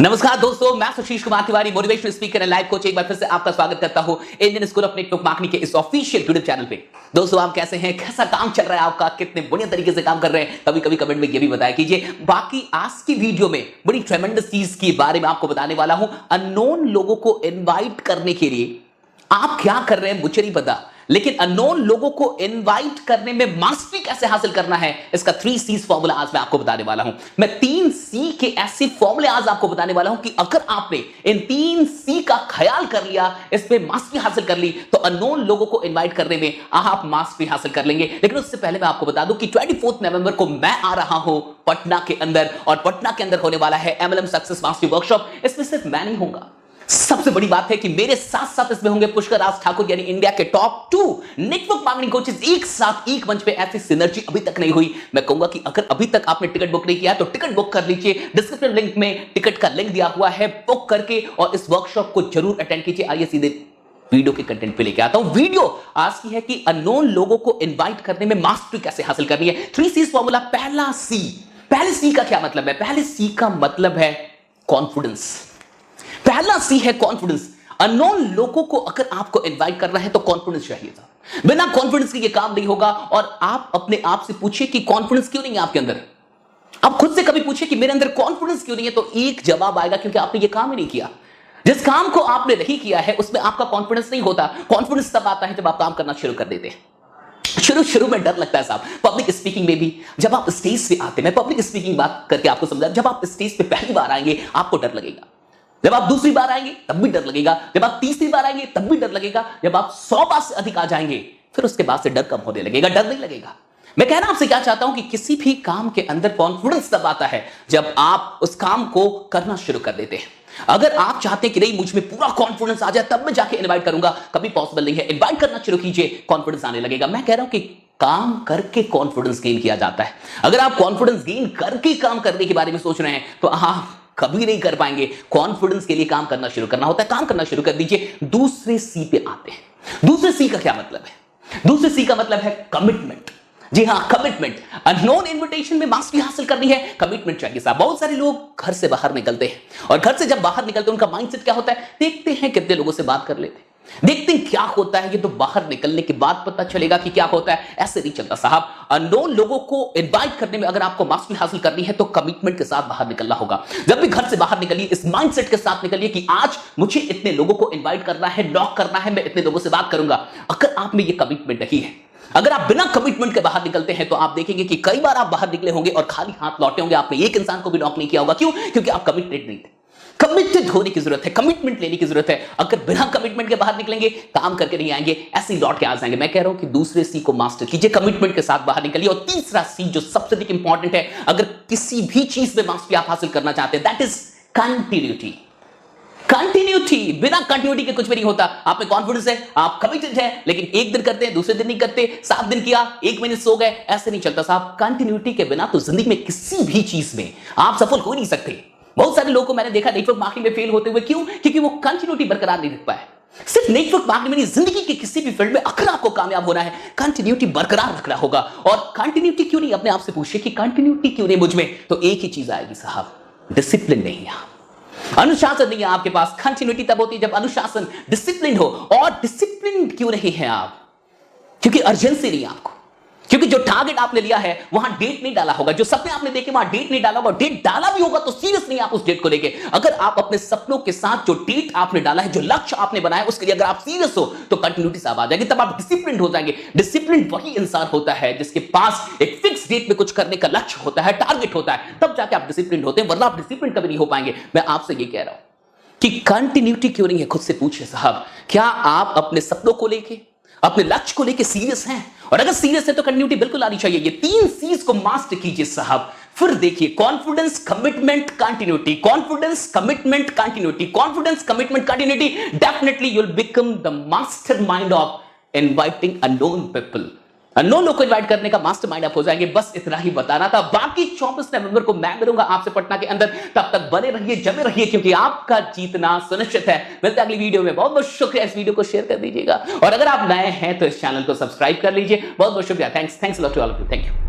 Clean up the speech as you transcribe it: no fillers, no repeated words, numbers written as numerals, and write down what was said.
नमस्कार दोस्तों, मैं Sushil Kumar Tiwari, motivational speaker and life coach. एक बार फिर से आपका स्वागत करता हूं Indian School of Network Marketing के इस ऑफिशियल यूट्यूब चैनल पे। दोस्तों, आप कैसे हैं? कैसा काम चल रहा है आपका? कितने बढ़िया तरीके से काम कर रहे हैं? कभी कभी कमेंट में ये भी बताया कीजिए। बाकी आज की वीडियो में बड़ी ट्रेमेंडस चीज के बारे में आपको बताने वाला हूं। अननोन लोगों को इन्वाइट करने के लिए आप क्या कर रहे हैं मुझे नहीं पता, लेकिन अननोन लोगों को इनवाइट करने में मास्टरी कैसे हासिल करना है, इसका 3 C's फॉर्मूला आज मैं आपको बताने वाला हूं। मैं 3 C के ऐसे फॉर्मूले आज आपको बताने वाला हूं कि अगर आपने इन 3 C का ख्याल कर लिया, इसमें मास्टरी हासिल कर ली, तो अननोन लोगों को इनवाइट करने में आप मास्टरी हासिल कर लेंगे। लेकिन उससे पहले मैं आपको बता दूं कि 24 नवंबर को मैं आ रहा हूं पटना के अंदर, और पटना के अंदर होने वाला है MLM सक्सेस मास्टरी वर्कशॉप। इसमें सिर्फ मैं नहीं होऊंगा, सबसे बड़ी बात है कि मेरे साथ साथ इसमें होंगे पुष्कर राज ठाकुर, यानी इंडिया के टॉप 2 नेटवर्क मार्केटिंग कोचेस एक साथ एक मंच पे। ऐसी सिनर्जी अभी तक नहीं हुई। मैं कहूंगा कि अगर अभी तक आपने टिकट बुक नहीं किया तो टिकट बुक कर लीजिए। डिस्क्रिप्शन लिंक में टिकट का लिंक दिया हुआ है, बुक करके और इस वर्कशॉप को जरूर अटेंड कीजिए। आइए सीधे वीडियो के कंटेंट पे लेके आता हूं। वीडियो आज की है कि अननोन लोगों को इनवाइट करने में मास्टरी कैसे हासिल करनी है। 3 C's फॉर्मूला। पहला सी, पहले सी का क्या मतलब है? पहले सी का मतलब है कॉन्फिडेंस। पहला सी है कॉन्फिडेंस। अननोन लोगों को अगर आपको इनवाइट करना है तो कॉन्फिडेंस चाहिए था। बिना कॉन्फिडेंस के ये काम नहीं होगा। और आप अपने आप से पूछिए कि कॉन्फिडेंस क्यों नहीं है आपके अंदर। आप खुद से कभी पूछिए कि मेरे अंदर कॉन्फिडेंस क्यों नहीं है, तो एक जवाब आएगा, क्योंकि आपने ये काम ही नहीं किया। जिस काम को आपने नहीं किया है उसमें आपका कॉन्फिडेंस नहीं होता। कॉन्फिडेंस तब आता है जब आप काम करना शुरू कर देते हैं। शुरू में डर लगता है साहब, पब्लिक स्पीकिंग में भी। जब आप स्टेज पे आते हैं, मैं पब्लिक स्पीकिंग बात करके आपको समझा, जब आप स्टेज पे पहली बार आएंगे आपको डर लगेगा, जब आप दूसरी बार आएंगे तब भी डर लगेगा, जब आप तीसरी बार आएंगे तब भी डर लगेगा, जब आप 100 बार से अधिक आ जाएंगे फिर उसके बाद से डर कम होने लगेगा, डर नहीं लगेगा। मैं कहना आपसे क्या चाहता हूं कि किसी भी काम के अंदर कॉन्फिडेंस तब आता है जब आप उस काम को करना शुरू कर देते हैं। अगर आप चाहते हैं कि नहीं मुझ में पूरा कॉन्फिडेंस आ जाए तब मैं जाके इनवाइट करूंगा, कभी पॉसिबल नहीं है। इनवाइट करना शुरू कीजिए, कॉन्फिडेंस आने लगेगा। मैं कह रहा हूं कि काम करके कॉन्फिडेंस गेन किया जाता है। अगर आप कॉन्फिडेंस गेन करके काम करने के बारे में सोच रहे हैं तो आप कभी नहीं कर पाएंगे। कॉन्फिडेंस के लिए काम करना शुरू करना होता है। काम करना शुरू कर दीजिए। दूसरे सी पे आते हैं। दूसरे सी का क्या मतलब है? दूसरे सी का मतलब है कमिटमेंट। जी हां, कमिटमेंट। अननोन इनविटेशन में मास्टरी हासिल करनी है, कमिटमेंट चाहिए साहब। बहुत सारे लोग घर से बाहर निकलते हैं, और घर से जब बाहर निकलते हैं उनका माइंडसेट क्या होता है? देखते हैं कितने लोगों से बात कर लेते हैं, देखते हैं क्या होता है। ये तो बाहर निकलने के बाद पता चलेगा कि क्या होता है। ऐसे नहीं चलता साहब। अननोन लोगों को इनवाइट करने में अगर आपको मास्टरी हासिल करनी है तो कमिटमेंट के साथ बाहर निकलना होगा। जब भी घर से बाहर निकलिए इस माइंडसेट के साथ निकलिए कि आज मुझे इतने लोगों को इनवाइट करना है, नॉक करना है, मैं इतने लोगों से बात करूंगा। अगर आप में ये कमिटमेंट नहीं है, अगर आप बिना कमिटमेंट के बाहर निकलते हैं, तो आप देखेंगे कि कई बार आप बाहर निकले होंगे और खाली हाथ लौटे होंगे। आपने एक इंसान को भी नॉक नहीं किया होगा। क्यों? क्योंकि आप कमिटेड नहीं थे। कमिटेड होने की जरूरत है, कमिटमेंट लेने की जरूरत है। अगर बिना कमिटमेंट के बाहर निकलेंगे, काम करके नहीं आएंगे, ऐसे ही लौट के आ जाएंगे। मैं कह रहा हूं कि दूसरे सी को मास्टर कीजिए, कमिटमेंट के साथ बाहर निकलिए। और तीसरा सी जो सबसे अधिक इंपॉर्टेंट है, अगर किसी भी चीज में मास्टरी आप हासिल करना चाहते हैं, दैट इज कंटिन्यूटी। कंटिन्यूटी। बिना कंटिन्यूटी के कुछ भी नहीं होता। आप में कॉन्फिडेंस है, आप कमिटेड है, लेकिन एक दिन करते हैं, दूसरे दिन नहीं करते, 7 दिन किया, 1 महीने सो गए, ऐसे नहीं चलता साहब। कंटिन्यूटी के बिना तो जिंदगी में किसी भी चीज में आप सफल हो नहीं सकते। बहुत सारे लोगों को मैंने देखा नेटवर्क मार्केटिंग में फेल होते हुए। क्यों? क्योंकि वो कंटिन्यूटी बरकरार नहीं रख पाए। सिर्फ नेटवर्क मार्केटिंग में नहीं, जिंदगी के किसी भी फील्ड में अगर आपको कामयाब होना है, कंटिन्यूटी बरकरार रखना होगा। और कंटिन्यूटी क्यों नहीं, अपने आप से पूछिए कि कंटिन्यूटी क्यों नहीं मुझ में, तो एक ही चीज आएगी साहब, डिसिप्लिन नहीं है, अनुशासन नहीं है आपके पास। कंटिन्यूटी तब होती है जब अनुशासन, डिसिप्लिन हो। और डिसिप्लिन क्यों नहीं है आप? क्योंकि अर्जेंसी नहीं है आपको। क्योंकि जो टारगेट आपने लिया है वहां डेट नहीं डाला होगा। जो सपने आपने देखे वहां डेट नहीं डाला होगा। डेट डाला भी होगा तो सीरियस नहीं आप उस डेट को लेके। अगर आप अपने सपनों के साथ जो डेट आपने डाला है, जो लक्ष्य आपने बनाया, उसके लिए अगर आप सीरियस हो तो कंटिन्यूटी साहब आ जाएगी। तब आप डिसिप्लिन हो जाएंगे। डिसिप्लिन वही इंसान होता है जिसके पास एक फिक्स डेट में कुछ करने का लक्ष्य होता है, टारगेट होता है, तब जाके आप डिसिप्लिन होते हैं, वरना आप डिसिप्लिन कभी नहीं हो पाएंगे। मैं आपसे ये कह रहा हूं कि कंटिन्यूटी क्यों नहीं है, खुद से पूछिए साहब, क्या आप अपने सपनों को लेके, अपने लक्ष्य को लेके सीरियस हैं? और अगर सीरियस है तो कंटिन्यूटी बिल्कुल आनी चाहिए। ये 3 C's को मास्टर कीजिए साहब, फिर देखिए confidence, commitment, continuity. Confidence, commitment, continuity. Confidence, commitment, continuity. Definitely you will become the master mind of inviting unknown people. Unknown लोग को इनवाइट करने का मास्टरमाइंड आप हो जाएंगे। बस इतना ही बताना था। बाकी 24 नवंबर को मैं मिलूंगा आपसे पटना के अंदर। तब तक बने रहिए, जमे रहिए, क्योंकि आपका जीतना सुनिश्चित है। मिलते हैं अगली वीडियो में। बहुत बहुत शुक्रिया। इस वीडियो को शेयर कर दीजिएगा, और अगर आप नए हैं तो इस चैनल को सब्सक्राइब कर लीजिए। बहुत बहुत शुक्रिया। Thanks lot to all of you. Thank you.